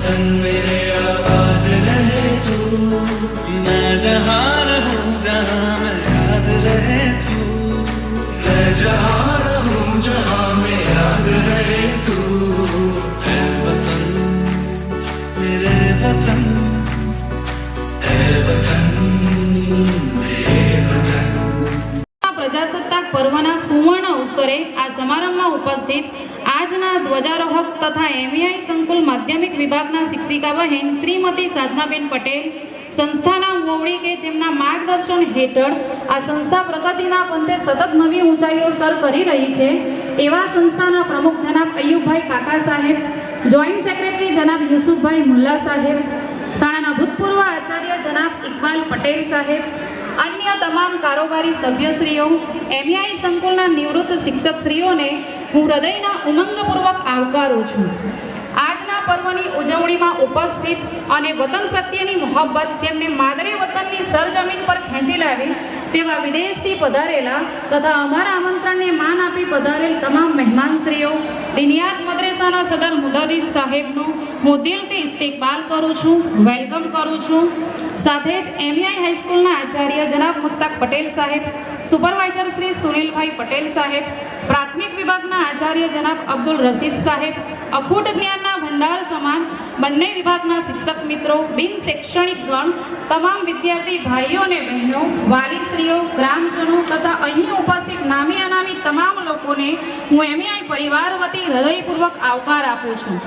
वतन मेरे आबाद रहे तू, मैं जहाँ रहूं जहाँ में याद रहे तू, मैं जहाँ रहूं जहाँ में याद रहे तू, ऐ वतन मेरे वतन, ऐ वतन मेरे वतन। प्रजासत्ताक पर्वना सुवर्ण अवसरे आ समारंभમાં ઉપસ્થિત આજના ધ્વજારોહક તથા એમઈઆઈ સંકુલ માધ્યમિક વિભાગના શિક્ષિકા બહેન શ્રીમતી સાધનાબેન પટેલ સંસ્થાના વોવડી કે જેમના માર્ગદર્શન હેઠળ આ સંસ્થા પ્રગતિના પંથે સતત નવી ઊંચાઈઓ સર કરી રહી છે એવા સંસ્થાના પ્રમુખ જનાબ અયુબભાઈ કાકા સાહેબ, જોઈન્ટ સેક્રેટરી જનાબ યુસુફભાઈ મુલ્લા સાહેબ, શાળાના ભૂતપૂર્વ આચાર્ય જનાબ ઇકબાલ પટેલ સાહેબ, अन्य तमाम कारोबारी सभ्यश्रीओ, एमईआई संकुलना निवृत्त शिक्षकश्रीओने हूँ हृदयना उमंगपूर्वक आवकारूं छूं। आजना पर्वनी उजवणीमां उपस्थित अने वतन प्रत्येनी मोहब्बत जेमने मादरे वतननी सरजमीन पर खेंची लावी तेवा विदेशथी पधारेला तथा अमारा आमंत्रणने मान आपी पधारेल तमाम मेहमानश्रीओ, दिनियात मद्रेसाना सदर मुदर्रिस साहेबनो हूँ दिलथी इस्तेकबाल करूं छूं, वेलकम करूं छूं। साथे ज एमईआई हाईस्कूलना आचार्य जनाब मुस्ताक पटेल साहेब, सुपरवाइजर श्री सुनीलभाई पटेल साहेब, प्राथमिक विभागना आचार्य जनाब अब्दुल रशीद साहेब, अखूट ज्ञानना भंडार समान बंने विभागना शिक्षक मित्रों, बिन शैक्षणिक गण, तमाम विद्यार्थी भाईओ ने बहनों, वालीश्रीओ, ग्रामजनों तथा अहीं उपस्थित नामी अनामी तमाम लोकोने हूँ एमईआई परिवार वती हृदयपूर्वक आवकार आपूं छूं।